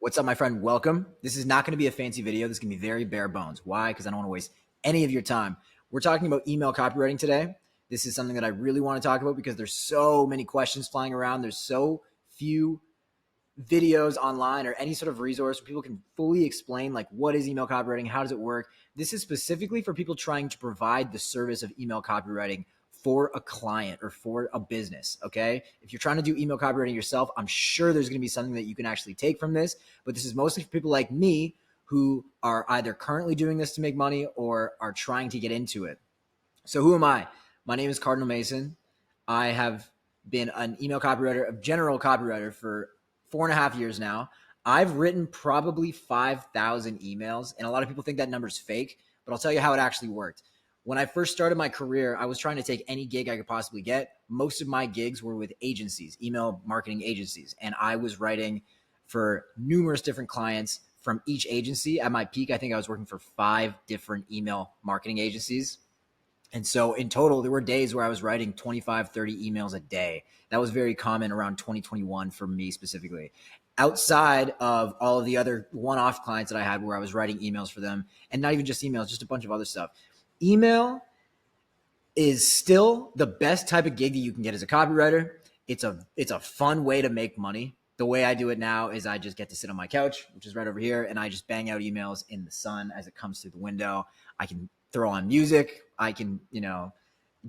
What's up, my friend? Welcome. This is not going to be a fancy video. This is going to be very bare bones. Why? Because I don't want to waste any of your time. We're talking about email copywriting today. This is something that I really want to talk about because there's so many questions flying around. There's so few videos online or any sort of resource where people can fully explain like what is email copywriting, how does it work. This is specifically for people trying to provide the service of email copywriting for a client or for a business. Okay. If you're trying to do email copywriting yourself, I'm sure there's going to be something that you can actually take from this, but this is mostly for people like me who are either currently doing this to make money or are trying to get into it. So who am I? My name is Cardinal Mason. I have been an email copywriter, a general copywriter for 4.5 years now. I've written probably 5,000 emails, and a lot of people think that number's fake, but I'll tell you how it actually worked. When I first started my career, I was trying to take any gig I could possibly get. Most of my gigs were with agencies, email marketing agencies, and I was writing for numerous different clients from each agency. At my peak, I think I was working for 5 different email marketing agencies. And so in total, there were days where I was writing 25, 30 emails a day. That was very common around 2021 for me specifically. Outside of all of the other one-off clients that I had where I was writing emails for them, and not even just emails, just a bunch of other stuff. Email is still the best type of gig that you can get as a copywriter. It's a fun way to make money. The way I do it now is I just get to sit on my couch, which is right over here, and I just bang out emails in the sun as it comes through the window. I can throw on music. I can,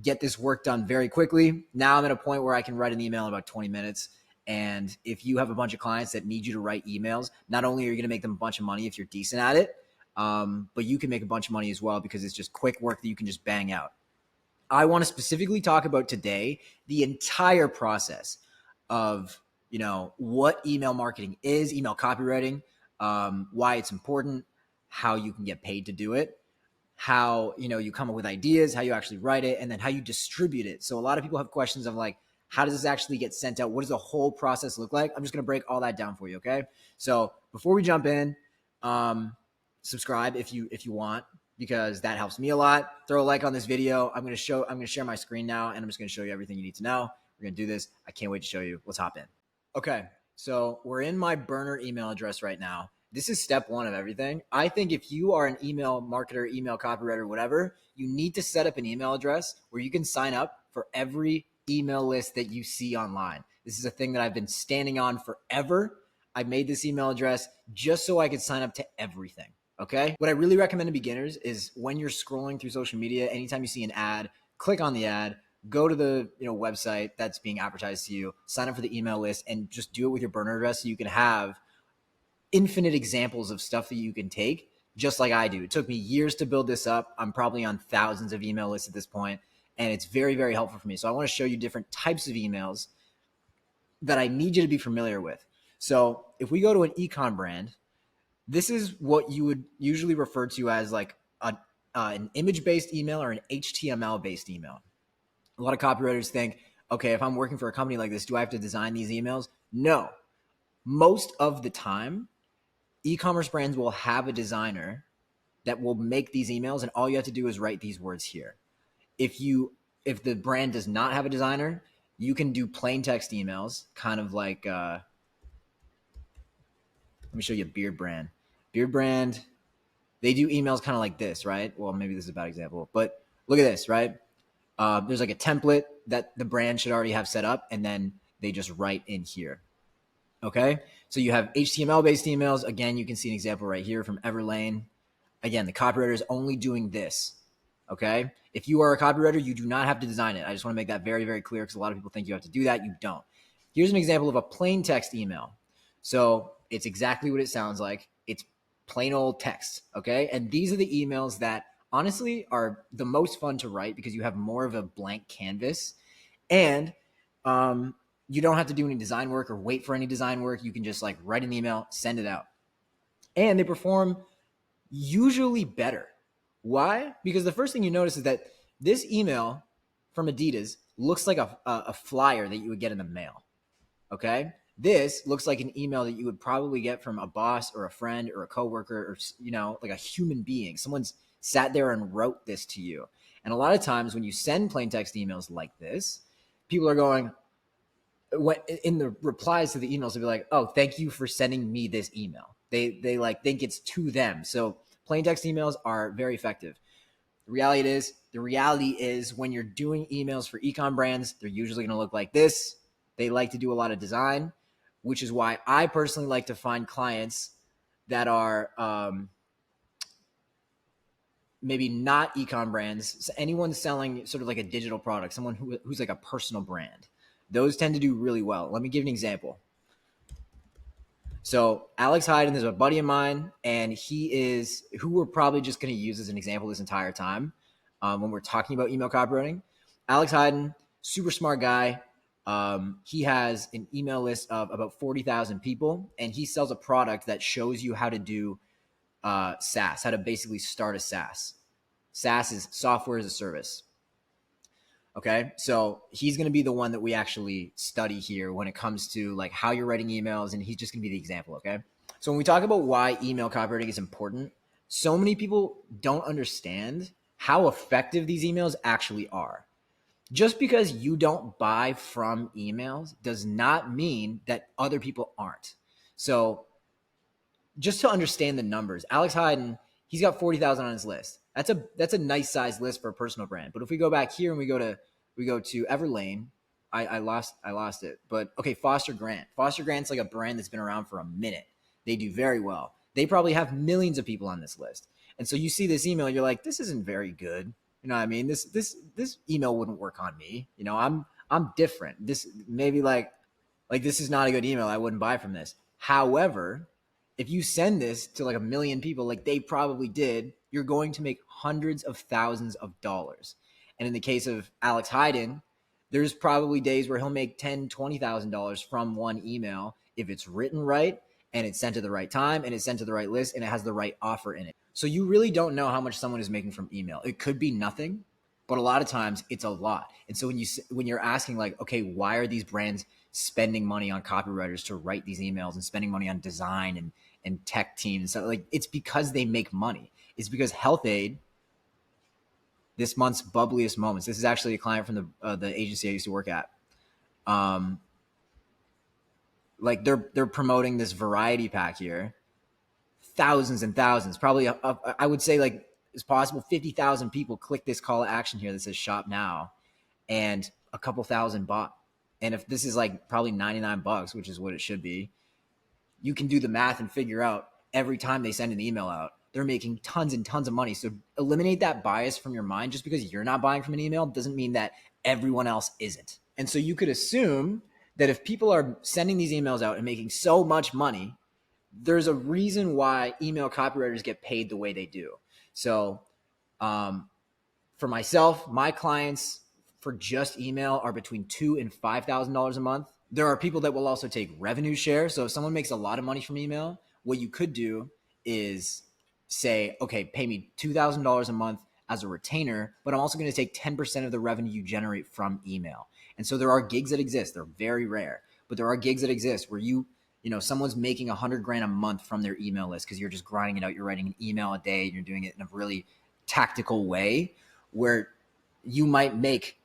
get this work done very quickly. Now I'm at a point where I can write an email in about 20 minutes. And if you have a bunch of clients that need you to write emails, not only are you going to make them a bunch of money if you're decent at it, but you can make a bunch of money as well because it's just quick work that you can just bang out. I want to specifically talk about today the entire process of, what email marketing is, email copywriting, why it's important, how you can get paid to do it, how, you come up with ideas, how you actually write it, and then how you distribute it. So a lot of people have questions of like, how does this actually get sent out? What does the whole process look like? I'm just going to break all that down for you. Okay. So before we jump in, subscribe if you want, because that helps me a lot. Throw a like on this video. I'm going to share my screen now, and I'm just going to show you everything you need to know. We're going to do this. I can't wait to show you. Let's hop in. Okay. So we're in my burner email address right now. This is step one of everything. I think if you are an email marketer, email copywriter, whatever, you need to set up an email address where you can sign up for every email list that you see online. This is a thing that I've been standing on forever. I made this email address just so I could sign up to everything. Okay. What I really recommend to beginners is when you're scrolling through social media, anytime you see an ad, click on the ad, go to the website that's being advertised to you, sign up for the email list, and just do it with your burner address so you can have infinite examples of stuff that you can take, just like I do. It took me years to build this up. I'm probably on thousands of email lists at this point, and it's very, very helpful for me. So I want to show you different types of emails that I need you to be familiar with. So if we go to an econ brand, this is what you would usually refer to as like an image-based email or an HTML-based email. A lot of copywriters think, okay, if I'm working for a company like this, do I have to design these emails? No. Most of the time, e-commerce brands will have a designer that will make these emails, and all you have to do is write these words here. If the brand does not have a designer, you can do plain text emails, kind of like let me show you a beard brand. Beard brand, they do emails kind of like this, right? Well, maybe this is a bad example, but look at this, right? There's like a template that the brand should already have set up, and then they just write in here. Okay, so you have HTML-based emails. Again, you can see an example right here from Everlane. Again, the copywriter is only doing this. Okay, if you are a copywriter, you do not have to design it. I just want to make that very, very clear because a lot of people think you have to do that. You don't. Here's an example of a plain text email. So it's exactly what it sounds like. It's plain old text. Okay, and these are the emails that honestly are the most fun to write because you have more of a blank canvas, and you don't have to do any design work or wait for any design work. You can just like write an email, send it out, and they perform usually better. Why? Because the first thing you notice is that this email from Adidas looks like a flyer that you would get in the mail. Okay. This looks like an email that you would probably get from a boss or a friend or a coworker or, like a human being. Someone's sat there and wrote this to you. And a lot of times when you send plain text emails like this, people are going, when in the replies to the emails, they'll be like, "Oh, thank you for sending me this email." They like think it's to them. So plain text emails are very effective. The reality is when you're doing emails for ecom brands, they're usually going to look like this. They like to do a lot of design, which is why I personally like to find clients that are maybe not ecom brands. So anyone selling sort of like a digital product, someone who's like a personal brand. Those tend to do really well. Let me give you an example. So Alex Hyden is a buddy of mine, and he is who we're probably just going to use as an example this entire time when we're talking about email copywriting. Alex Hyden, super smart guy. He has an email list of about 40,000 people, and he sells a product that shows you how to do SaaS, how to basically start a SaaS. SaaS is software as a service. Okay, so he's going to be the one that we actually study here when it comes to like how you're writing emails, and he's just going to be the example. Okay, so when we talk about why email copywriting is important, so many people don't understand how effective these emails actually are. Just because you don't buy from emails does not mean that other people aren't. So just to understand the numbers, Alex Hyden, he's got 40,000 on his list. That's a nice size list for a personal brand. But if we go back here and we go to Everlane, I lost it. But okay, Foster Grant. Foster Grant's like a brand that's been around for a minute. They do very well. They probably have millions of people on this list. And so you see this email, you're like, this isn't very good. You know what I mean? This email wouldn't work on me. You know, I'm different. This maybe like this is not a good email. I wouldn't buy from this. However, if you send this to like a million people, like they probably did, you're going to make hundreds of thousands of dollars. And in the case of Alex Hyden, there's probably days where he'll make $10,000, $20,000 from one email if it's written right and it's sent to the right time and it's sent to the right list and it has the right offer in it. So you really don't know how much someone is making from email. It could be nothing, but a lot of times it's a lot. And so when you're asking like, okay, why are these brands spending money on copywriters to write these emails and spending money on design and tech teams? So like, it's because they make money. It's because Health Aid, this month's bubbliest moments. This is actually a client from the agency I used to work at. Like they're promoting this variety pack here, thousands and thousands, probably I would say like it's possible 50,000 people click this call to action here that says shop now, and a couple thousand bought. And if this is like probably $99, which is what it should be, you can do the math and figure out every time they send an email out, they're making tons and tons of money. So eliminate that bias from your mind. Just because you're not buying from an email doesn't mean that everyone else isn't. And so you could assume that if people are sending these emails out and making so much money, there's a reason why email copywriters get paid the way they do. So for myself, my clients for just email are between $2,000 and $5,000 a month. There are people that will also take revenue share. So if someone makes a lot of money from email, what you could do is say, okay, pay me $2,000 a month as a retainer, but I'm also going to take 10% of the revenue you generate from email. And so there are gigs that exist. They're very rare, but there are gigs that exist where someone's making $100,000 a month from their email list because you're just grinding it out. You're writing an email a day and you're doing it in a really tactical way where you might make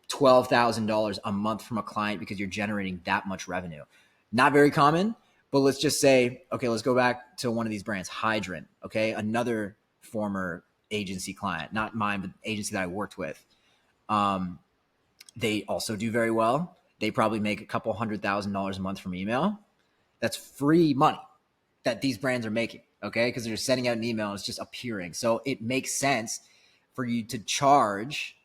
$12,000 a month from a client because you're generating that much revenue. Not very common, but let's just say, okay, let's go back to one of these brands, Hydrant, okay? Another former agency client, not mine, but agency that I worked with. They also do very well. They probably make a couple $100,000 a month from email. That's free money that these brands are making, okay? Because they're sending out an email and it's just appearing. So it makes sense for you to charge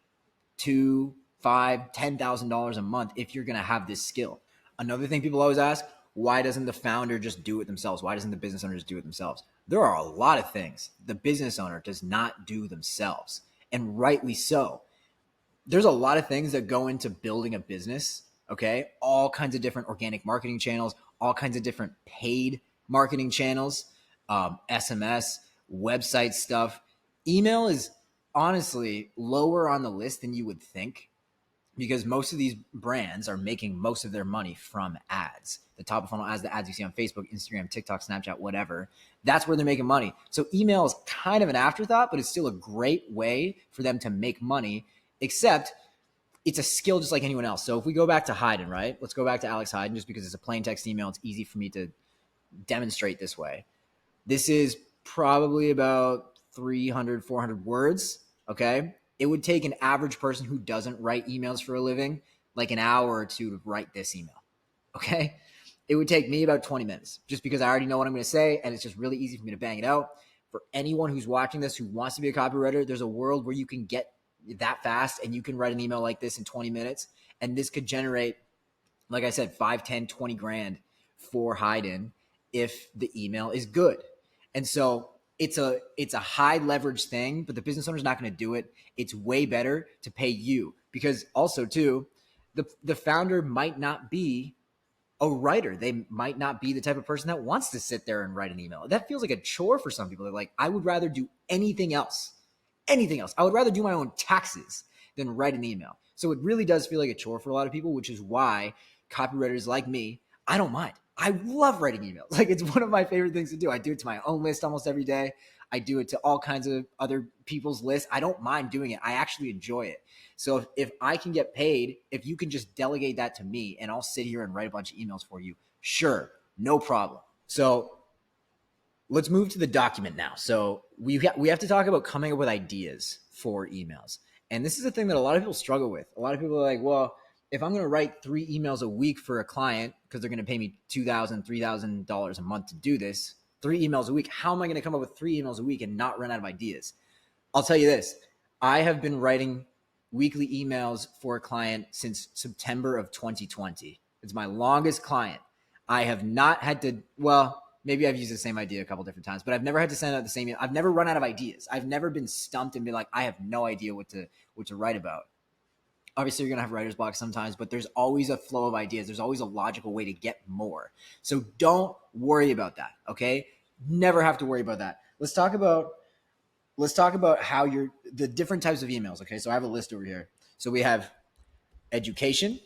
$2,000, $5,000, $10,000 a month if you're going to have this skill. Another thing people always ask, why doesn't the founder just do it themselves? Why doesn't the business owner just do it themselves? There are a lot of things the business owner does not do themselves, and rightly so. There's a lot of things that go into building a business, okay? All kinds of different organic marketing channels, all kinds of different paid marketing channels, SMS, website stuff. Email is honestly lower on the list than you would think because most of these brands are making most of their money from ads. The top of funnel ads, the ads you see on Facebook, Instagram, TikTok, Snapchat, whatever. That's where they're making money. So email is kind of an afterthought, but it's still a great way for them to make money, except it's a skill just like anyone else. So if we go back to Hayden, right? Let's go back to Alex Hayden just because it's a plain text email. It's easy for me to demonstrate this way. This is probably about 300, 400 words. Okay. It would take an average person who doesn't write emails for a living like an hour or two to write this email. Okay. It would take me about 20 minutes just because I already know what I'm going to say. And it's just really easy for me to bang it out. For anyone who's watching this who wants to be a copywriter, there's a world where you can get that fast and you can write an email like this in 20 minutes. And this could generate, like I said, 5, 10, 20 grand for Hayden if the email is good. And so it's a high leverage thing, but the business owner's not going to do it. It's way better to pay you because also too, the founder might not be a writer. They might not be the type of person that wants to sit there and write an email. That feels like a chore for some people. They're like, I would rather do anything else. Anything else. I would rather do my own taxes than write an email. So it really does feel like a chore for a lot of people, which is why copywriters like me, I don't mind. I love writing emails. Like it's one of my favorite things to do. I do it to my own list almost every day. I do it to all kinds of other people's lists. I don't mind doing it. I actually enjoy it. So if I can get paid, if you can just delegate that to me and I'll sit here and write a bunch of emails for you, sure, no problem. So let's move to the document now. So we have to talk about coming up with ideas for emails. And this is a thing that a lot of people struggle with. A lot of people are like, well, if I'm going to write 3 emails a week for a client because they're going to pay me $2,000, $3,000 a month to do this, 3 emails a week, how am I going to come up with 3 emails a week and not run out of ideas? I'll tell you this. I have been writing weekly emails for a client since September of 2020. It's my longest client. I have not had to, well, maybe I've used the same idea a couple different times, but I've never had to send out the same email. I've never run out of ideas. I've never been stumped and been like, I have no idea what to write about. Obviously, you're going to have writer's block sometimes, but there's always a flow of ideas. There's always a logical way to get more. So don't worry about that, okay? Never have to worry about that. Let's talk about how the different types of emails, okay? So I have a list over here. So we have education.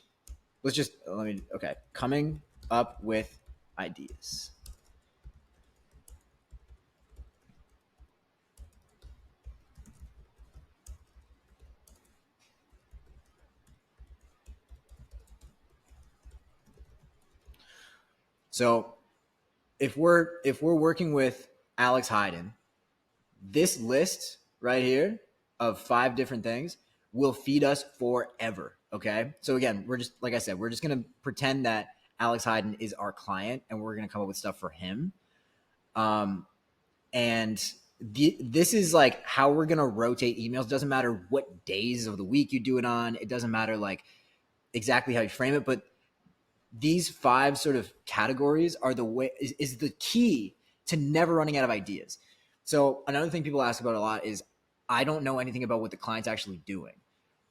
Coming up with ideas. So if we're working with Alex Hayden, this list right here of 5 different things will feed us forever. Okay. So again, we're just, like I said, we're just going to pretend that Alex Hayden is our client and we're going to come up with stuff for him. This is like how we're going to rotate emails. It doesn't matter what days of the week you do it on. It doesn't matter like exactly how you frame it, but these 5 sort of categories are the way is the key to never running out of ideas. So another thing people ask about a lot is I don't know anything about what the client's actually doing.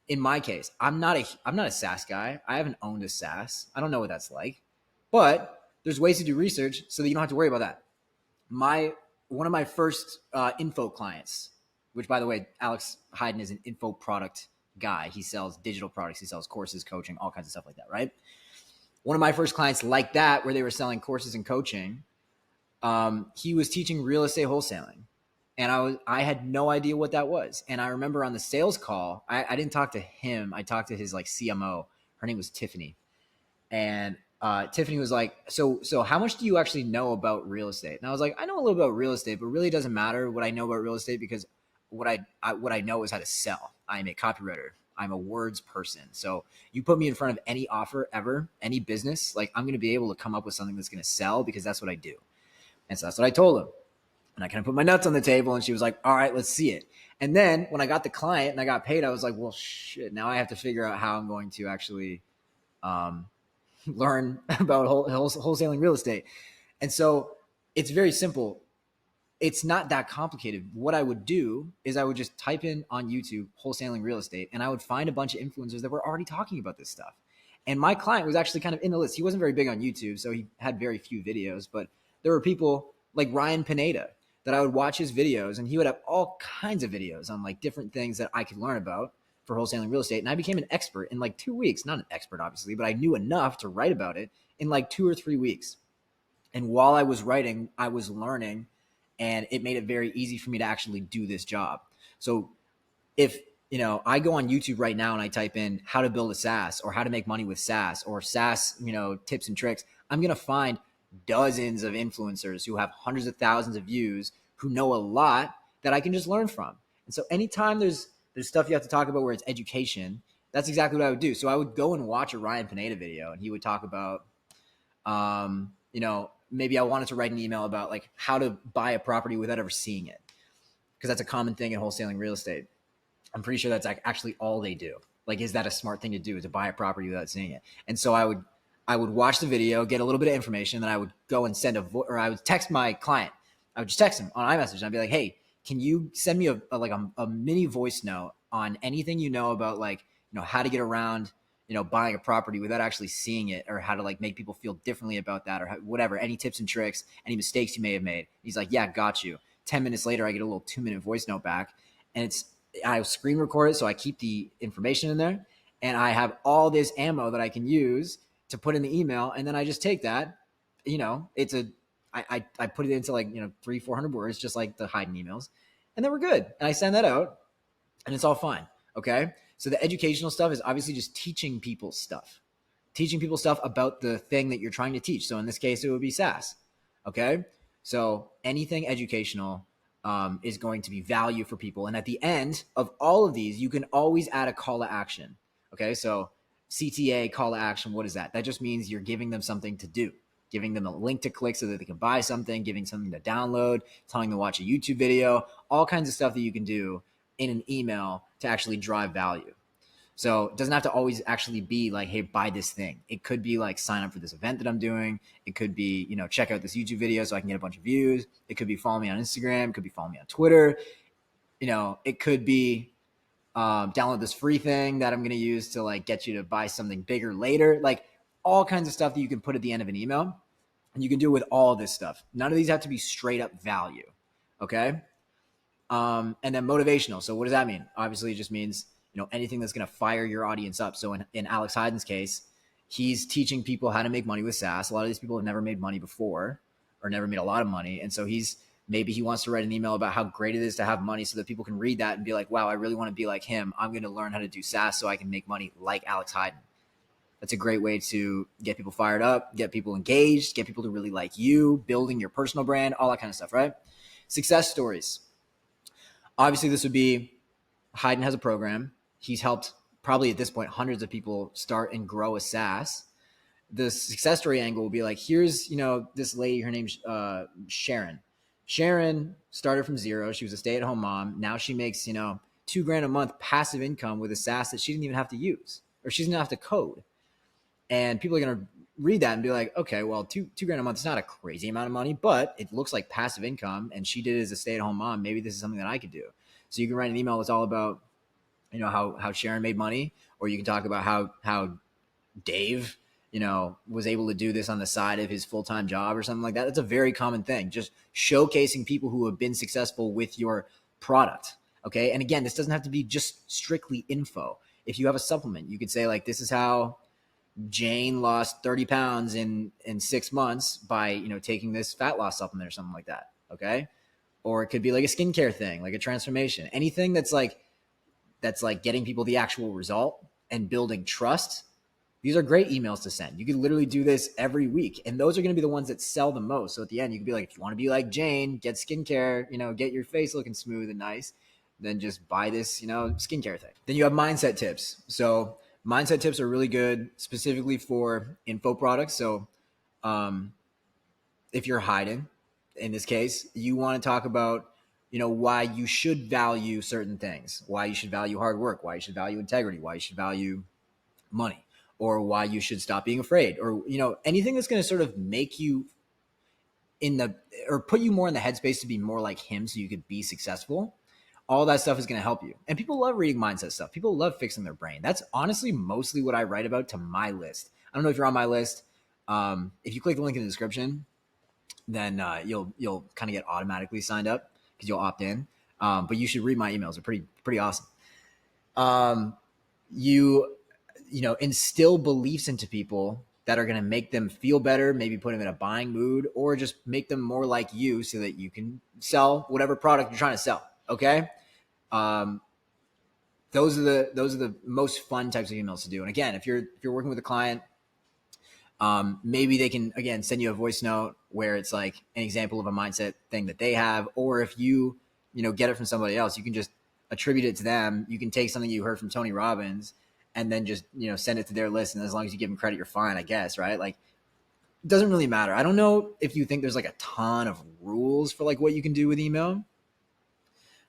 In my case, I'm not a SaaS guy. I haven't owned a SaaS. I don't know what that's like, but there's ways to do research so that you don't have to worry about that. One of my first info clients, which by the way, Alex Hayden is an info product guy. He sells digital products. He sells courses, coaching, all kinds of stuff like that, right? One of my first clients like that, where they were selling courses and coaching, he was teaching real estate wholesaling. And I had no idea what that was. And I remember on the sales call, I didn't talk to him. I talked to his like CMO. Her name was Tiffany. And Tiffany was like, so how much do you actually know about real estate? And I was like, I know a little about real estate, but really doesn't matter what I know about real estate because what I know is how to sell. I'm a copywriter. I'm a words person. So you put me in front of any offer ever, any business, like I'm going to be able to come up with something that's going to sell because that's what I do. And so that's what I told him. And I kind of put my nuts on the table and she was like, all right, let's see it. And then when I got the client and I got paid, I was like, well, shit, now I have to figure out how I'm going to actually learn about wholesaling real estate. And so it's very simple. It's not that complicated. What I would do is I would just type in on YouTube wholesaling real estate and I would find a bunch of influencers that were already talking about this stuff. And my client was actually kind of in the list. He wasn't very big on YouTube, so he had very few videos, but there were people like Ryan Pineda that I would watch his videos and he would have all kinds of videos on like different things that I could learn about for wholesaling real estate. And I became an expert in like 2 weeks, not an expert obviously, but I knew enough to write about it in like 2 or 3 weeks. And while I was writing, I was learning and it made it very easy for me to actually do this job. So if I go on YouTube right now and I type in how to build a SaaS or how to make money with SaaS or SaaS, tips and tricks. I'm going to find dozens of influencers who have hundreds of thousands of views who know a lot that I can just learn from. And so anytime there's stuff you have to talk about where it's education, that's exactly what I would do. So I would go and watch a Ryan Pineda video and he would talk about, maybe I wanted to write an email about like how to buy a property without ever seeing it. Because that's a common thing in wholesaling real estate. I'm pretty sure that's actually all they do. Like, is that a smart thing to do, to buy a property without seeing it? And so I would watch the video, get a little bit of information, then I would go and send or I would text my client. I would just text him on iMessage. And I'd be like, hey, can you send me a mini voice note on anything you know about like, how to get around, buying a property without actually seeing it, or how to like make people feel differently about that, or whatever, any tips and tricks, any mistakes you may have made. He's like, yeah, got you. 10 minutes later, I get a little 2-minute voice note back, and I screen record it. So I keep the information in there and I have all this ammo that I can use to put in the email. And then I just take that, I put it into like, 300-400 words, just like the hiding emails, and then we're good. And I send that out and it's all fine. Okay. So the educational stuff is obviously just teaching people stuff about the thing that you're trying to teach. So in this case, it would be SaaS. Okay. So anything educational is going to be value for people. And at the end of all of these, you can always add a call to action. Okay. So CTA, call to action. What is that? That just means you're giving them something to do, giving them a link to click so that they can buy something, giving something to download, telling them to watch a YouTube video, all kinds of stuff that you can do in an email to actually drive value. So it doesn't have to always actually be like, hey, buy this thing. It could be like, sign up for this event that I'm doing. It could be, check out this YouTube video so I can get a bunch of views. It could be follow me on Instagram. It could be follow me on Twitter. It could be download this free thing that I'm going to use to like get you to buy something bigger later. Like all kinds of stuff that you can put at the end of an email, and you can do with all this stuff. None of these have to be straight up value. Okay. And then motivational. So what does that mean? Obviously it just means, anything that's going to fire your audience up. So in Alex Hyden's case, he's teaching people how to make money with SaaS. A lot of these people have never made money before or never made a lot of money. And so maybe he wants to write an email about how great it is to have money so that people can read that and be like, wow, I really want to be like him. I'm going to learn how to do SaaS so I can make money like Alex Hyden. That's a great way to get people fired up, get people engaged, get people to really like you, building your personal brand, all that kind of stuff, right? Success stories. Obviously, this would be Hyden has a program. He's helped probably at this point hundreds of people start and grow a SaaS. The success story angle will be like, here's, this lady, her name's Sharon. Sharon started from zero. She was a stay-at-home mom. Now she makes, $2,000 a month passive income with a SaaS that she didn't even have to use, or she doesn't have to code. And people are going to read that and be like, okay, well, $2,000 a month is not a crazy amount of money, but it looks like passive income. And she did it as a stay-at-home mom. Maybe this is something that I could do. So you can write an email that's all about, how Sharon made money, or you can talk about how Dave, was able to do this on the side of his full-time job or something like that. That's a very common thing. Just showcasing people who have been successful with your product. Okay. And again, this doesn't have to be just strictly info. If you have a supplement, you could say like, this is how Jane lost 30 pounds in 6 months by, taking this fat loss supplement or something like that. Okay. Or it could be like a skincare thing, like a transformation, anything that's like getting people the actual result and building trust. These are great emails to send. You could literally do this every week, and those are going to be the ones that sell the most. So at the end, you could be like, if you want to be like Jane, get skincare, get your face looking smooth and nice, then just buy this, skincare thing. Then you have mindset tips. So mindset tips are really good specifically for info products. So if you're hiding, in this case, you want to talk about, why you should value certain things, why you should value hard work, why you should value integrity, why you should value money, or why you should stop being afraid, or, anything that's going to sort of make you or put you more in the headspace to be more like him so you could be successful. All that stuff is going to help you. And people love reading mindset stuff. People love fixing their brain. That's honestly mostly what I write about to my list. I don't know if you're on my list. If you click the link in the description, then you'll kind of get automatically signed up because you'll opt in. But you should read my emails. They're pretty awesome. You instill beliefs into people that are going to make them feel better, maybe put them in a buying mood, or just make them more like you so that you can sell whatever product you're trying to sell. Okay. those are the most fun types of emails to do. And again, if you're working with a client, maybe they can, again, send you a voice note where it's like an example of a mindset thing that they have. Or if you get it from somebody else, you can just attribute it to them. You can take something you heard from Tony Robbins and then just, send it to their list. And as long as you give them credit, you're fine, I guess. Right. Like, it doesn't really matter. I don't know if you think there's like a ton of rules for like what you can do with email,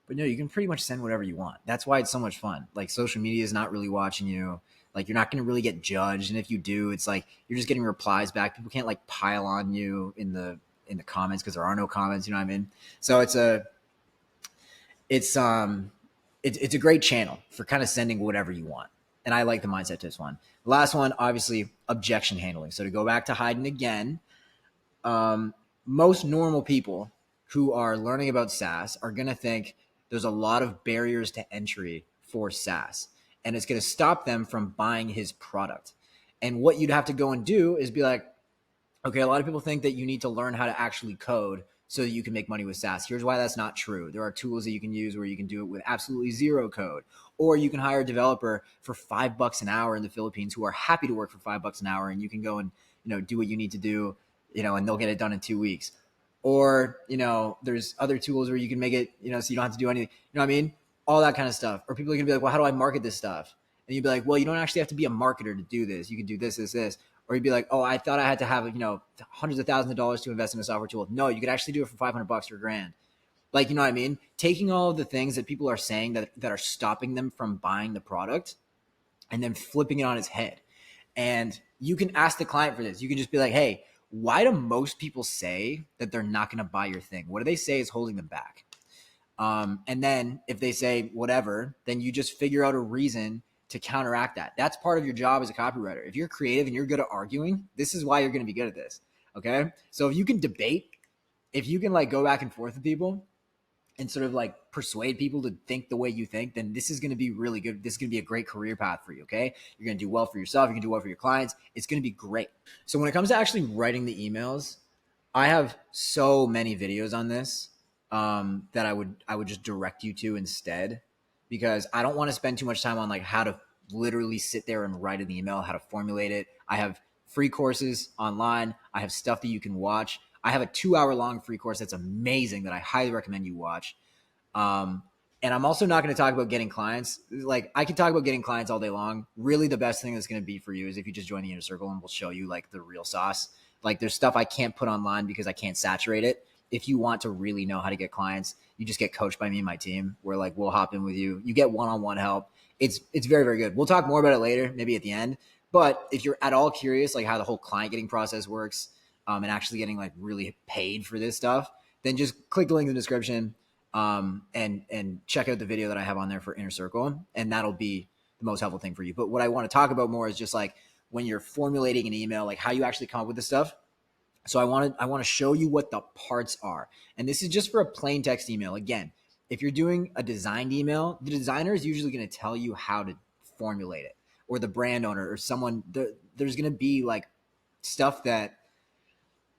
but no, you can pretty much send whatever you want. That's why it's so much fun. Like, social media is not really watching you. Like, you're not going to really get judged. And if you do, it's like you're just getting replies back. People can't like pile on you in the comments because there are no comments. You know what I mean? So it's a great channel for kind of sending whatever you want. And I like the mindset tips one. The last one, obviously, objection handling. So to go back to hiding again, most normal people who are learning about SaaS are going to think there's a lot of barriers to entry for SaaS, and it's going to stop them from buying his product. And what you'd have to go and do is be like, okay, a lot of people think that you need to learn how to actually code so that you can make money with SaaS. Here's why that's not true. There are tools that you can use where you can do it with absolutely zero code, or you can hire a developer for $5 an hour in the Philippines who are happy to work for $5 an hour, and you can go and do what you need to do, and they'll get it done in 2 weeks. Or, there's other tools where you can make it, so you don't have to do anything. You know what I mean? All that kind of stuff. Or people are going to be like, well, how do I market this stuff? And you'd be like, well, you don't actually have to be a marketer to do this. You can do this, this, this. Or you'd be like, oh, I thought I had to have, hundreds of thousands of dollars to invest in a software tool. No, you could actually do it for $500 or $1,000. Like, you know what I mean? Taking all of the things that people are saying that are stopping them from buying the product and then flipping it on its head. And you can ask the client for this. You can just be like, hey, why do most people say that they're not going to buy your thing? What do they say is holding them back? And then if they say whatever, then you just figure out a reason to counteract that. That's part of your job as a copywriter. If you're creative and you're good at arguing, this is why you're going to be good at this. Okay. So if you can debate, if you can like go back and forth with people and sort of like persuade people to think the way you think, then this is going to be really good. This is going to be a great career path for you. Okay. You're going to do well for yourself. You can do well for your clients. It's going to be great. So when it comes to actually writing the emails, I have so many videos on this that I would just direct you to instead, because I don't want to spend too much time on like how to literally sit there and write an email, how to formulate it. I have free courses online. I have stuff that you can watch. I have a 2-hour long free course that's amazing that I highly recommend you watch. And I'm also not going to talk about getting clients. Like, I can talk about getting clients all day long. Really, the best thing that's going to be for you is if you just join the inner circle, and we'll show you like the real sauce. Like, there's stuff I can't put online because I can't saturate it. If you want to really know how to get clients, you just get coached by me and my team, where like we'll hop in with you. You get one-on-one help. It's very, very good. We'll talk more about it later, maybe at the end. But if you're at all curious, like how the whole client getting process works, and actually getting like really paid for this stuff, then just click the link in the description, and check out the video that I have on there for Inner Circle, and that'll be the most helpful thing for you. But what I want to talk about more is just like when you're formulating an email, like how you actually come up with this stuff. So I want to show you what the parts are. And this is just for a plain text email. Again, if you're doing a designed email, the designer is usually going to tell you how to formulate it, or the brand owner or someone. There's going to be like stuff that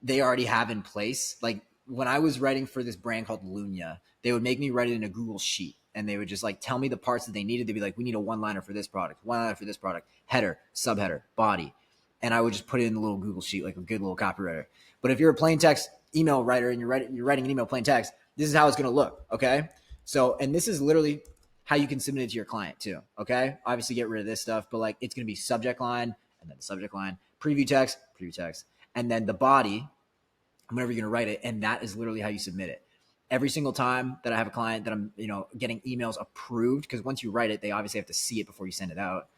they already have in place. Like when I was writing for this brand called Lunya, they would make me write it in a Google sheet, and they would just like tell me the parts that they needed. They'd be like, we need a one-liner for this product, one-liner for this product, header, subheader, body. And I would just put it in the little Google sheet like a good little copywriter. But if you're a plain text email writer and you're writing an email plain text, this is how it's going to look. Okay. So, and this is literally how you can submit it to your client too. Okay. Obviously get rid of this stuff, but like it's going to be subject line, and then the subject line, preview text, and then the body, whenever you're going to write it. And that is literally how you submit it. Every single time that I have a client that I'm, getting emails approved, because once you write it, they obviously have to see it before you send it out.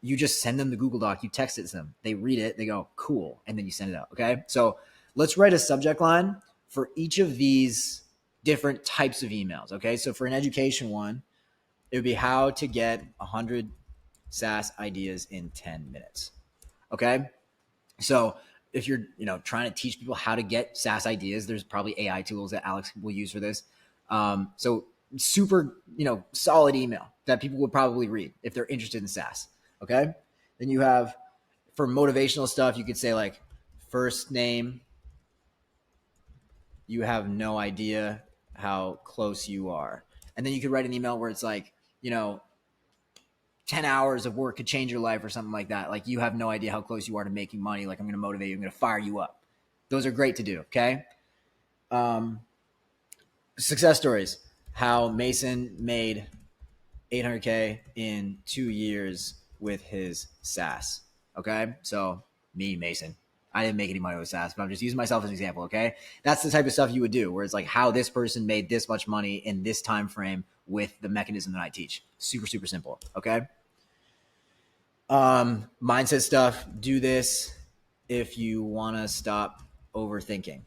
You just send them the Google Doc, you text it to them, they read it, they go, cool. And then you send it out. Okay. So let's write a subject line for each of these different types of emails. Okay. So for an education one, it would be how to get 100 SaaS ideas in 10 minutes. Okay. So if you're, trying to teach people how to get SaaS ideas, there's probably AI tools that Alex will use for this. So super, solid email that people would probably read if they're interested in SaaS. Okay. Then you have, for motivational stuff, you could say like first name, you have no idea how close you are. And then you could write an email where it's like, 10 hours of work could change your life or something like that. Like you have no idea how close you are to making money. Like I'm going to motivate you. I'm going to fire you up. Those are great to do. Okay. Success stories. How Mason made 800K in 2 years with his SaaS. Okay. So me, Mason, I didn't make any money with SaaS, but I'm just using myself as an example. Okay. That's the type of stuff you would do where it's like how this person made this much money in this time frame with the mechanism that I teach. Super, super simple. Okay. Mindset stuff. Do this if you want to stop overthinking.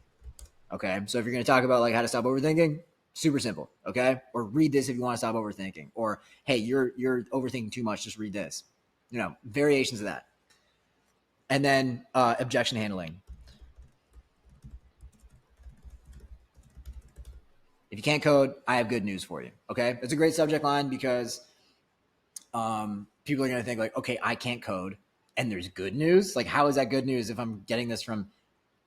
Okay. So if you're going to talk about like how to stop overthinking, super simple. Okay. Or read this if you want to stop overthinking, or, hey, you're overthinking too much. Just read this, variations of that. And then, objection handling. If you can't code, I have good news for you. Okay. It's a great subject line because, people are going to think like, okay, I can't code and there's good news. Like, how is that good news if I'm getting this from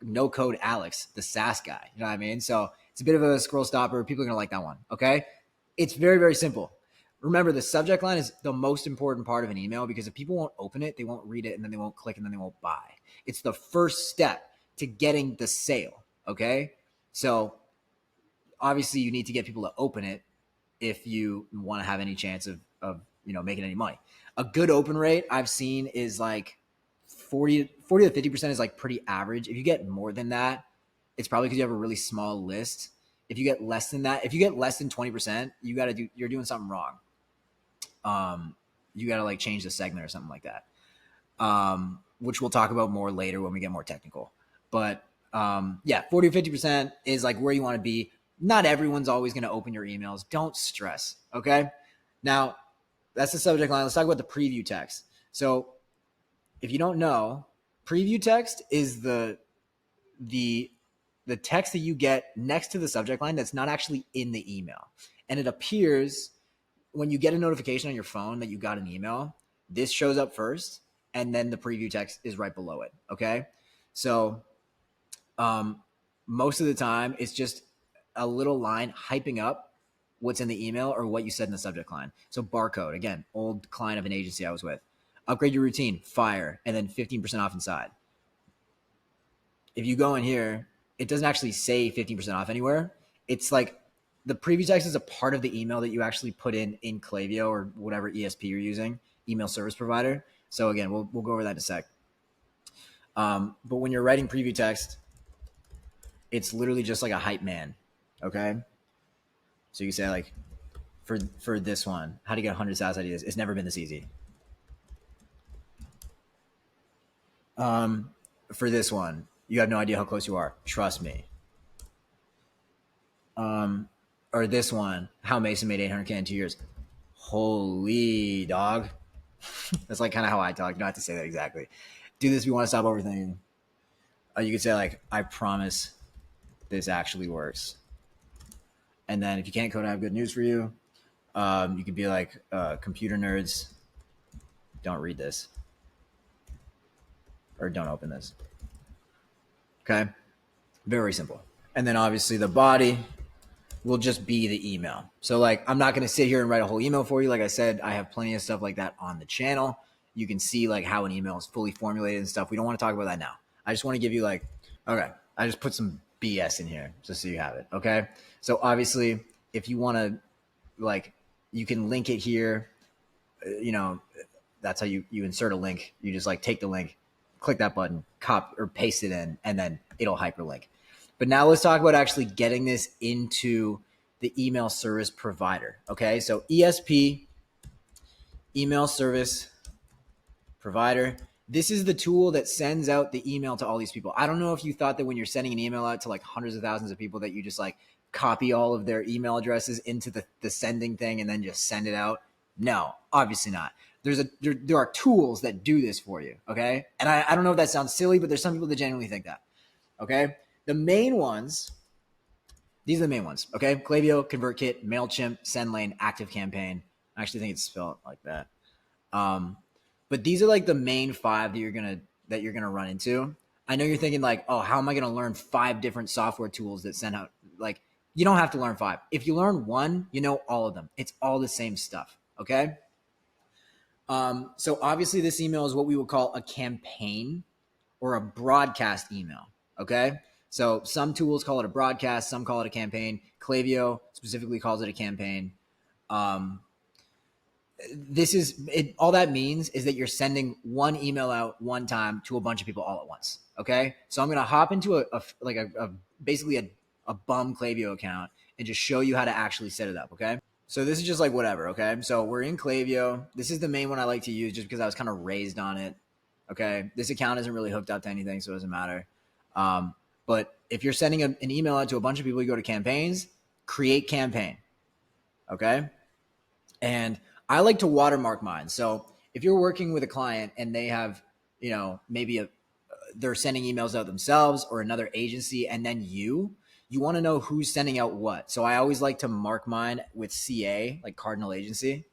no code Alex, the SaaS guy? You know what I mean? So it's a bit of a scroll stopper. People are going to like that one. Okay. It's very, very simple. Remember, the subject line is the most important part of an email because if people won't open it, they won't read it, and then they won't click, and then they won't buy. It's the first step to getting the sale. Okay. So obviously you need to get people to open it if you want to have any chance of making any money. A good open rate I've seen is like 40 to 50% is like pretty average. If you get more than that, it's probably because you have a really small list. If you get less than that, if you get less than 20%, you're doing something wrong. You got to like change the segment or something like that. Which we'll talk about more later when we get more technical. But 40 to 50% is like where you want to be. Not everyone's always going to open your emails. Don't stress. Okay. Now that's the subject line. Let's talk about the preview text. So if you don't know, preview text is the text that you get next to the subject line that's not actually in the email. And it appears when you get a notification on your phone that you got an email. This shows up first, and then the preview text is right below it. Okay. So most of the time it's just a little line hyping up what's in the email or what you said in the subject line. So barcode, again, old client of an agency I was with. Upgrade your routine, fire, and then 15% off inside. If you go in here, it doesn't actually say 15% off anywhere. It's like the preview text is a part of the email that you actually put in Klaviyo or whatever ESP you're using, email service provider. So again, we'll go over that in a sec. But when you're writing preview text, it's literally just like a hype man. Okay. So you can say like, for this one, how to get 100 SaaS ideas. It's never been this easy. For this one, you have no idea how close you are. Trust me. Or this one, how Mason made 800K in 2 years. Holy dog. That's like kind of how I talk. You don't have to say that exactly. Do this if you want to stop overthinking. You could say like, I promise this actually works. And then if you can't code, I have good news for you. You could be like, computer nerds, don't read this. Or don't open this. Okay. Very simple. And then obviously the body will just be the email. So like, I'm not going to sit here and write a whole email for you. Like I said, I have plenty of stuff like that on the channel. You can see like how an email is fully formulated and stuff. We don't want to talk about that now. I just want to give you like, okay, I just put some BS in here just so you have it. Okay. So obviously if you want to like, you can link it here, that's how you insert a link. You just like take the link, click that button, copy or paste it in, and then it'll hyperlink. But now let's talk about actually getting this into the email service provider. Okay. So ESP, email service provider. This is the tool that sends out the email to all these people. I don't know if you thought that when you're sending an email out to like hundreds of thousands of people that you just like copy all of their email addresses into the sending thing and then just send it out. No, obviously not. There are tools that do this for you. Okay. And I don't know if that sounds silly, but there's some people that genuinely think that. Okay. The main ones, these are the main ones. Okay. Klaviyo, ConvertKit, MailChimp, SendLane, ActiveCampaign. I actually think it's spelled like that. But these are like the main 5 that you're gonna run into. I know you're thinking like, oh, how am I gonna learn 5 different software tools that send out? Like, you don't have to learn 5. If you learn 1, you know all of them. It's all the same stuff. Okay. So obviously this email is what we would call a campaign or a broadcast email. Okay. So some tools call it a broadcast, some call it a campaign. Klaviyo specifically calls it a campaign. This is it. All that means is that you're sending one email out one time to a bunch of people all at once. Okay. So I'm going to hop into basically a bum Klaviyo account and just show you how to actually set it up. Okay. So this is just like whatever. Okay. So we're in Klaviyo. This is the main one I like to use just because I was kind of raised on it. Okay. This account isn't really hooked up to anything, so it doesn't matter. But if you're sending an email out to a bunch of people, you go to campaigns, create campaign. Okay. And I like to watermark mine. So if you're working with a client and they have, maybe they're sending emails out themselves or another agency, and then you want to know who's sending out what. So I always like to mark mine with CA, like Cardinal Agency.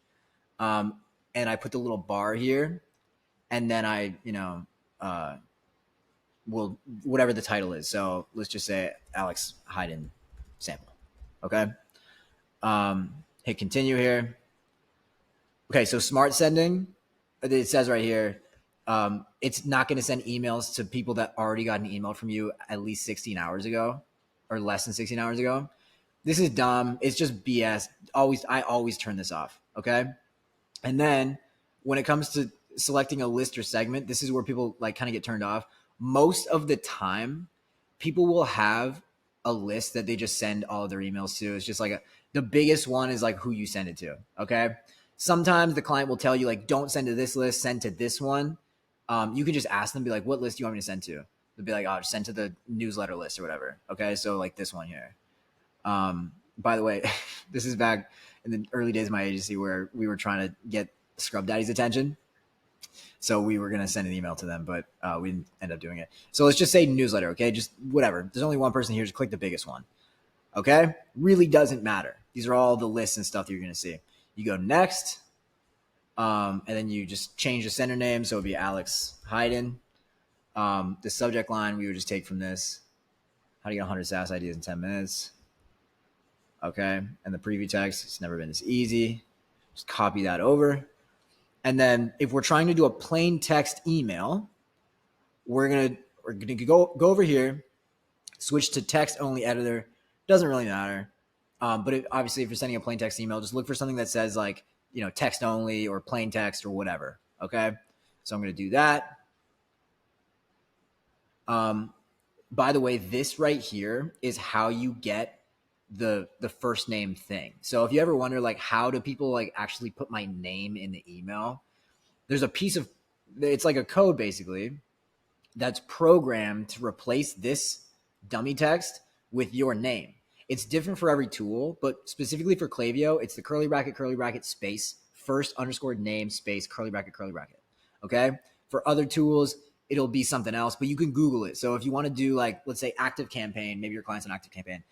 And I put the little bar here, and then I, will whatever the title is. So let's just say Alex Hayden sample. Okay. Hit continue here. Okay, so smart sending, it says right here, it's not going to send emails to people that already got an email from you at least 16 hours ago or less than 16 hours ago. This is dumb. It's just BS. I always turn this off, okay? And then when it comes to selecting a list or segment, this is where people like kind of get turned off. Most of the time, people will have a list that they just send all of their emails to. It's just like the biggest one is like who you send it to, okay? Sometimes the client will tell you like, don't send to this list, send to this one. You can just ask them, be like, what list do you want me to send to? They'll be like, oh, just send to the newsletter list or whatever. Okay. So like this one here. By the way, this is back in the early days of my agency where we were trying to get Scrub Daddy's attention. So we were going to send an email to them, but we didn't end up doing it. So let's just say newsletter. Okay. Just whatever. There's only one person here. Just click the biggest one. Okay. Really doesn't matter. These are all the lists and stuff that you're going to see. You go next, and then you just change the sender name. So it'd be Alex Hayden. The subject line we would just take from this. How to get 100 SaaS ideas in 10 minutes. Okay. And the preview text, it's never been this easy. Just copy that over. And then if we're trying to do a plain text email, we're gonna go over here, switch to text only editor. Doesn't really matter. But obviously, if you're sending a plain text email, just look for something that says like, text only or plain text or whatever. Okay. So I'm going to do that. By the way, this right here is how you get the first name thing. So if you ever wonder, like, how do people like actually put my name in the email? There's a piece of, it's like a code basically that's programmed to replace this dummy text with your name. It's different for every tool, but specifically for Klaviyo, it's the curly bracket, space, first underscore name, space, curly bracket. Okay. For other tools, it'll be something else, but you can Google it. So if you want to do like, let's say active campaign, maybe your client's an active campaign.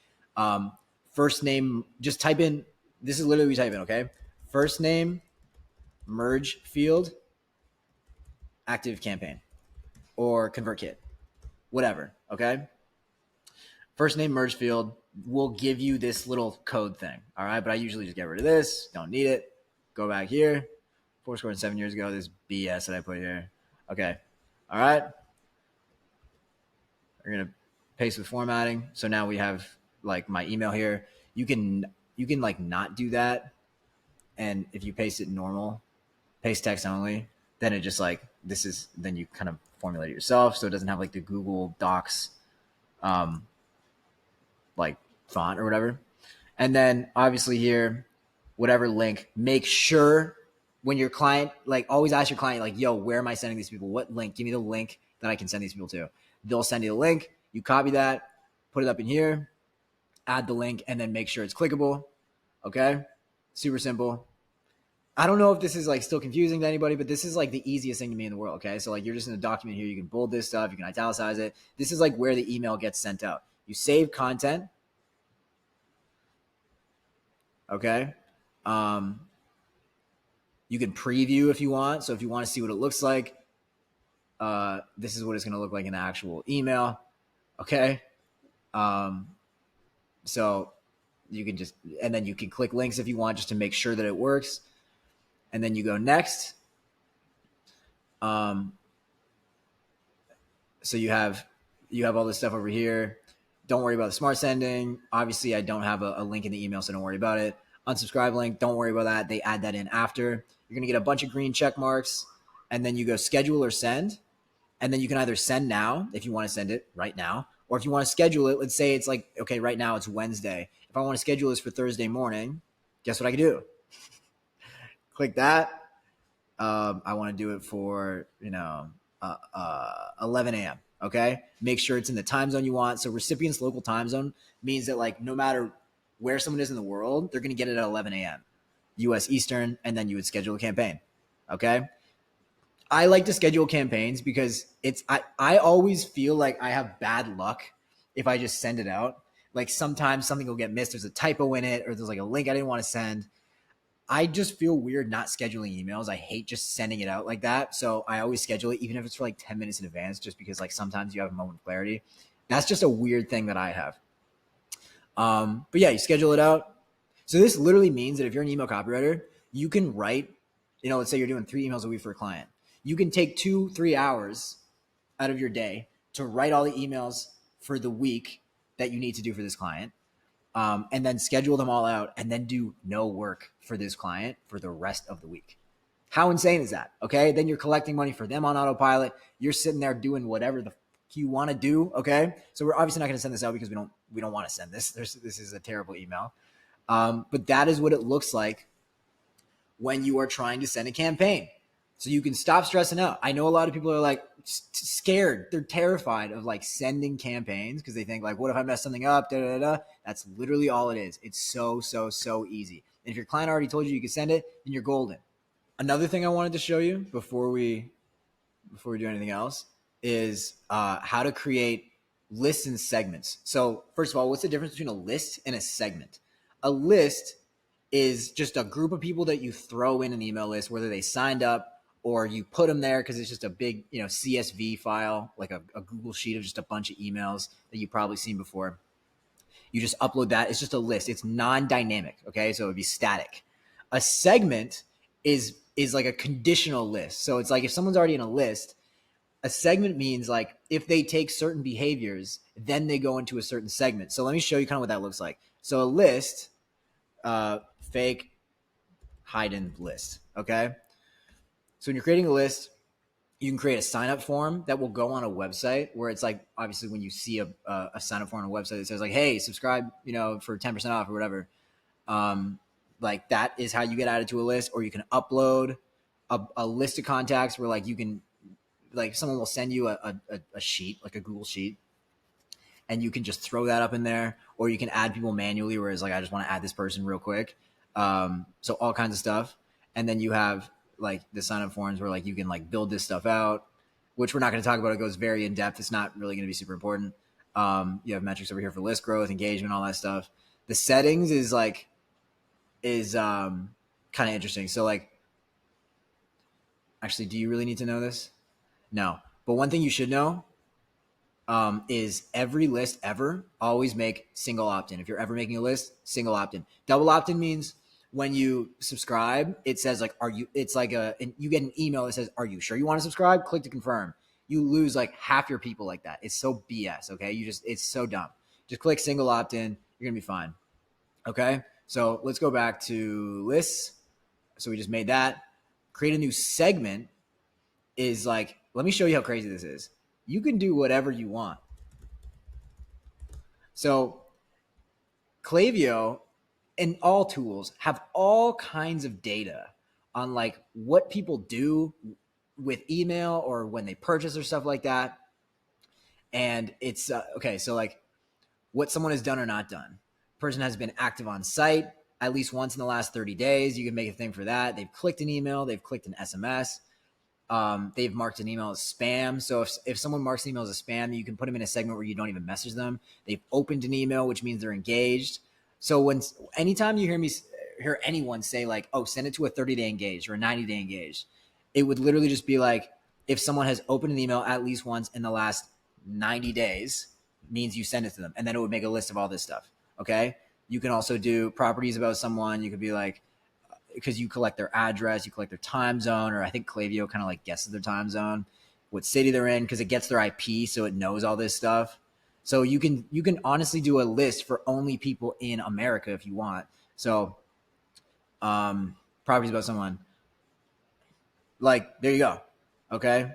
First name, just type in, this is literally what you type in, okay? First name, merge field, active campaign, or ConvertKit, whatever, okay? First name, merge field will give you this little code thing, all right? But I usually just get rid of this, don't need it. Go back here, 7 years ago, this BS that I put here. Okay, all right? We're gonna paste with formatting. So now we have like my email here. You can like not do that. And if you paste it normal, paste text only, then it just like, then you kind of formulate it yourself. So it doesn't have like the Google Docs, like font or whatever. And then obviously here, whatever link, make sure when your client, like always ask your client, like, yo, where am I sending these people? What link? Give me the link that I can send these people to. They'll send you the link. You copy that, put it up in here, add the link, and then make sure it's clickable. Okay. Super simple. I don't know if this is like still confusing to anybody, but this is like the easiest thing to me in the world. Okay. So like you're just in a document here. You can bold this stuff. You can italicize it. This is like where the email gets sent out. You save content. Okay. You can preview if you want. So if you want to see what it looks like, this is what it's going to look like in the actual email. Okay. So you can just, and then you can click links if you want, just to make sure that it works. and then you go next. So you have all this stuff over here. Don't worry about the smart sending. Obviously, I don't have a link in the email, so don't worry about it. Unsubscribe link, don't worry about that. They add that in after. You're going to get a bunch of green check marks, and then you go schedule or send. And then you can either send now if you want to send it right now, or if you want to schedule it. Let's say it's like, okay, right now it's Wednesday. If I want to schedule this for Thursday morning, guess what I can do? Click that. I want to do it for, 11 a.m. Okay. Make sure it's in the time zone you want. So recipient's local time zone means that like, no matter where someone is in the world, they're going to get it at 11 a.m. US Eastern, and then you would schedule a campaign. Okay. I like to schedule campaigns because I always feel like I have bad luck if I just send it out. Like sometimes something will get missed. There's a typo in it, or there's like a link I didn't want to send. I just feel weird not scheduling emails. I hate just sending it out like that. So I always schedule it, even if it's for like 10 minutes in advance, just because like sometimes you have a moment of clarity. That's just a weird thing that I have. But yeah, you schedule it out. So this literally means that if you're an email copywriter, you can write, let's say you're doing 3 emails a week for a client. You can take 2-3 hours out of your day to write all the emails for the week that you need to do for this client. And then schedule them all out and then do no work for this client for the rest of the week. How insane is that? Okay. Then you're collecting money for them on autopilot. You're sitting there doing whatever the you want to do. Okay. So we're obviously not going to send this out because we don't want to send this. This is a terrible email. But that is what it looks like when you are trying to send a campaign. So you can stop stressing out. I know a lot of people are like scared. They're terrified of like sending campaigns because they think like, what if I mess something up? Da, da, da. That's literally all it is. It's so easy. And if your client already told you can send it, then you're golden. Another thing I wanted to show you before we do anything else is how to create lists and segments. So first of all, what's the difference between a list and a segment? A list is just a group of people that you throw in an email list, whether they signed up or you put them there because it's just a big, CSV file, like a Google sheet of just a bunch of emails that you've probably seen before. You just upload that. It's just a list. It's non-dynamic. Okay. So it would be static. A segment is like a conditional list. So it's like if someone's already in a list, a segment means like if they take certain behaviors, then they go into a certain segment. So let me show you kind of what that looks like. So a list, fake hidden list. Okay. So when you're creating a list, you can create a sign up form that will go on a website where it's like, obviously when you see a sign up form on a website that says like, hey, subscribe, for 10% off or whatever. Like that is how you get added to a list. Or you can upload a list of contacts where like you can, like someone will send you a sheet, like a Google sheet, and you can just throw that up in there, or you can add people manually, whereas like, I just want to add this person real quick. So all kinds of stuff. And then you have like the sign up forms where like you can like build this stuff out, which we're not going to talk about. It goes very in depth. It's not really going to be super important. You have metrics over here for list growth, engagement, all that stuff. The settings is kind of interesting. So like, actually, do you really need to know this? No. But one thing you should know is every list ever always make single opt-in. If you're ever making a list, single opt-in. Double opt-in means when you subscribe, it says like, you get an email that says, are you sure you want to subscribe? Click to confirm. You lose like half your people like that. It's so BS. Okay. It's so dumb. Just click single opt-in. You're going to be fine. Okay. So let's go back to lists. So we just made that. Create a new segment is like, let me show you how crazy this is. You can do whatever you want. So Klaviyo and all tools have all kinds of data on like what people do with email or when they purchase or stuff like that. And it's okay. So like what someone has done or not done. Person has been active on site at least once in the last 30 days. You can make a thing for that. They've clicked an email. They've clicked an SMS. They've marked an email as spam. So if someone marks an email as a spam, you can put them in a segment where you don't even message them. They've opened an email, which means they're engaged. So anytime you hear anyone say like, oh, send it to a 30-day engaged or a 90-day engaged, it would literally just be like, if someone has opened an email at least once in the last 90 days, means you send it to them. And then it would make a list of all this stuff. Okay. You can also do properties about someone. You could be like, because you collect their address, you collect their time zone, or I think Klaviyo kind of like guesses their time zone, what city they're in, because it gets their IP, so it knows all this stuff. So you can honestly do a list for only people in America if you want. So properties about someone, like, there you go. Okay.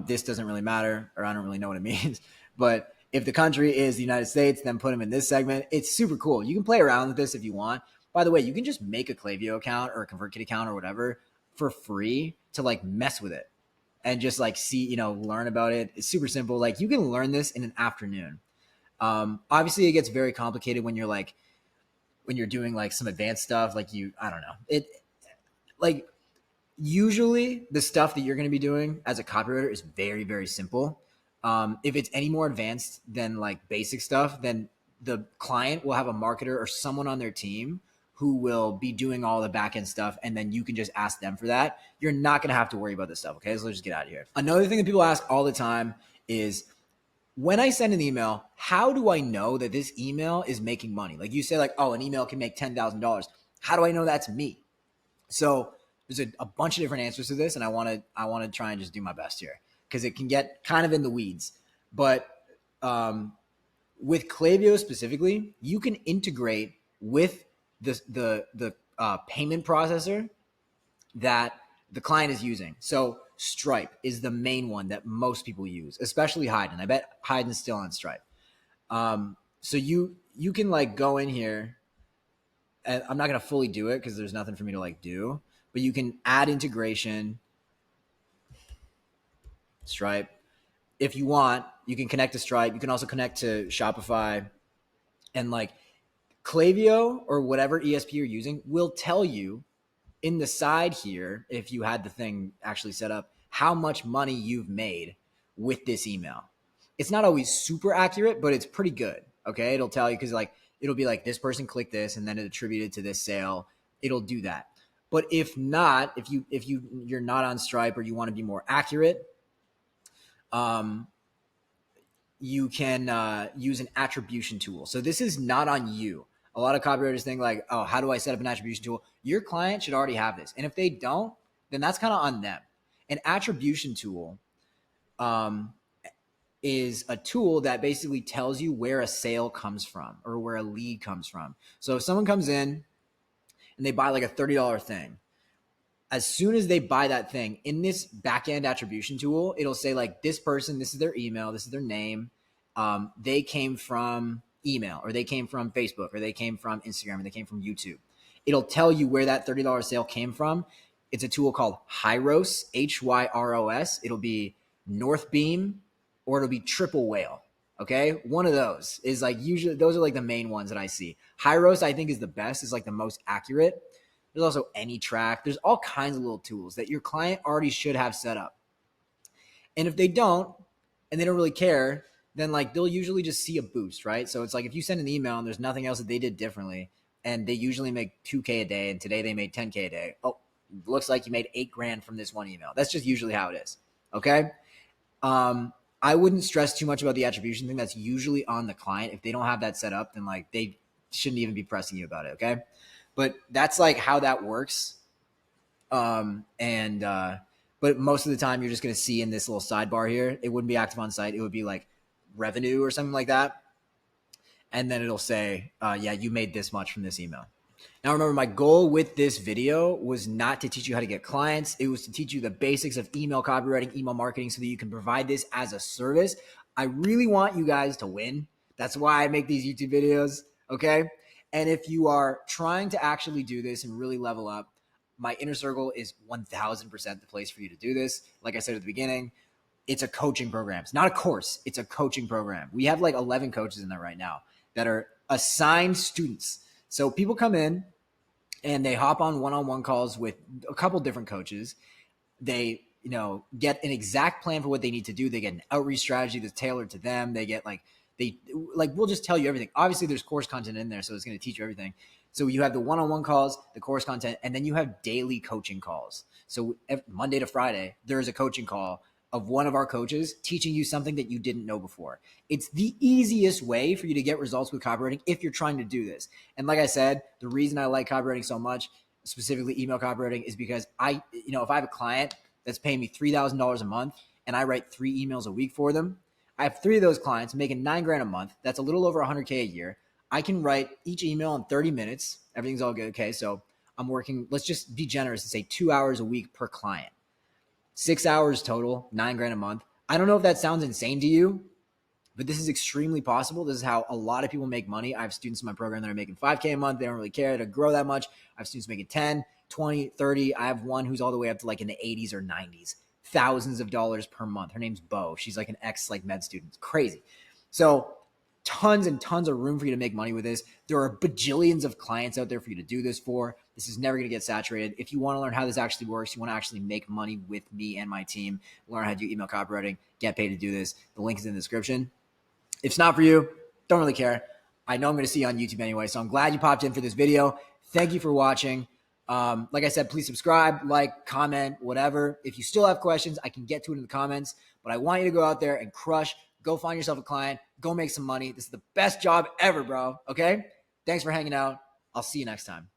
This doesn't really matter, or I don't really know what it means. But if the country is the United States, then put them in this segment. It's super cool. You can play around with this if you want. By the way, you can just make a Klaviyo account or a ConvertKit account or whatever for free to like mess with it and just like see, learn about it. It's super simple. Like, you can learn this in an afternoon. Obviously it gets very complicated when you're doing like some advanced stuff. Like I don't know. Like, usually the stuff that you're going to be doing as a copywriter is very, very simple. If it's any more advanced than like basic stuff, then the client will have a marketer or someone on their team who will be doing all the back end stuff. And then you can just ask them for that. You're not going to have to worry about this stuff. Okay. So let's just get out of here. Another thing that people ask all the time is, when I send an email, how do I know that this email is making money? Like, you say like, oh, an email can make $10,000. How do I know that's me? So there's a bunch of different answers to this, and I want to try and just do my best here because it can get kind of in the weeds. But with Klaviyo specifically, you can integrate with the payment processor that the client is using. So Stripe is the main one that most people use, especially Hayden. I bet Hayden's still on Stripe. So you can like go in here, and I'm not going to fully do it because there's nothing for me to like do, but you can add integration, Stripe. If you want, you can connect to Stripe. You can also connect to Shopify, and like Klaviyo or whatever ESP you're using will tell you in the side here, if you had the thing actually set up, how much money you've made with this email. It's not always super accurate, but it's pretty good. Okay. It'll tell you, because like, it'll be like, this person clicked this and then it attributed to this sale. It'll do that. But if not, if you're not on Stripe or you want to be more accurate, you can use an attribution tool. So this is not on you. A lot of copywriters think like, oh, how do I set up an attribution tool? Your client should already have this. And if they don't, then that's kind of on them. An attribution tool is a tool that basically tells you where a sale comes from or where a lead comes from. So if someone comes in and they buy like a $30 thing, as soon as they buy that thing, in this backend attribution tool, it'll say like, this person, this is their email, this is their name. They came from email, or they came from Facebook, or they came from Instagram, or they came from YouTube. It'll tell you where that $30 sale came from. It's a tool called Hyros, Hyros. It'll be North Beam, or it'll be Triple Whale. Okay. One of those is like, usually those are like the main ones that I see. Hyros, I think, is the best, is like the most accurate. There's also AnyTrack. There's all kinds of little tools that your client already should have set up. And if they don't, and they don't really care, then like they'll usually just see a boost, right? So it's like, if you send an email and there's nothing else that they did differently, and they usually make $2K a day, and today they made $10K a day. Oh, looks like you made $8,000 from this one email. That's just usually how it is. Okay. I wouldn't stress too much about the attribution thing. That's usually on the client. If they don't have that set up, then like they shouldn't even be pressing you about it. Okay. But that's like how that works. But most of the time you're just going to see in this little sidebar here, it wouldn't be active on site. It would be like revenue or something like that. And then it'll say, yeah, you made this much from this email. Now, remember, my goal with this video was not to teach you how to get clients. It was to teach you the basics of email copywriting, email marketing, so that you can provide this as a service. I really want you guys to win. That's why I make these YouTube videos. Okay. And if you are trying to actually do this and really level up, my inner circle is 1000% the place for you to do this. Like I said at the beginning, it's a coaching program. It's not a course. It's a coaching program. We have like 11 coaches in there right now that are assigned students. So people come in and they hop on one-on-one calls with a couple different coaches. They, get an exact plan for what they need to do. They get an outreach strategy that's tailored to them. They get we'll just tell you everything. Obviously there's course content in there, so it's going to teach you everything. So you have the one-on-one calls, the course content, and then you have daily coaching calls. So Monday to Friday, there's a coaching call of one of our coaches teaching you something that you didn't know before. It's the easiest way for you to get results with copywriting if you're trying to do this. And like I said, the reason I like copywriting so much, specifically email copywriting, is because if I have a client that's paying me $3,000 a month and I write 3 emails a week for them, I have 3 of those clients making $9,000 a month. That's a little over $100K a year. I can write each email in 30 minutes. Everything's all good. Okay. So I'm working, let's just be generous and say 2 hours a week per client, 6 hours total, $9,000 a month. I don't know if that sounds insane to you, but this is extremely possible. This is how a lot of people make money. I have students in my program that are making $5K a month. They don't really care to grow that much. I have students making 10, 20, 30. I have one who's all the way up to like in the 80s or 90s, thousands of dollars per month. Her name's Bo. She's like an med student. It's crazy. So tons and tons of room for you to make money with this. There are bajillions of clients out there for you to do this for. This is never going to get saturated. If you want to learn how this actually works, you want to actually make money with me and my team, learn how to do email copywriting, get paid to do this, the link is in the description. If it's not for you, don't really care. I know I'm going to see you on YouTube anyway, so I'm glad you popped in for this video. Thank you for watching. Like I said, please subscribe, like, comment, whatever. If you still have questions, I can get to it in the comments, but I want you to go out there and crush. Go find yourself a client. Go make some money. This is the best job ever, bro. Okay? Thanks for hanging out. I'll see you next time.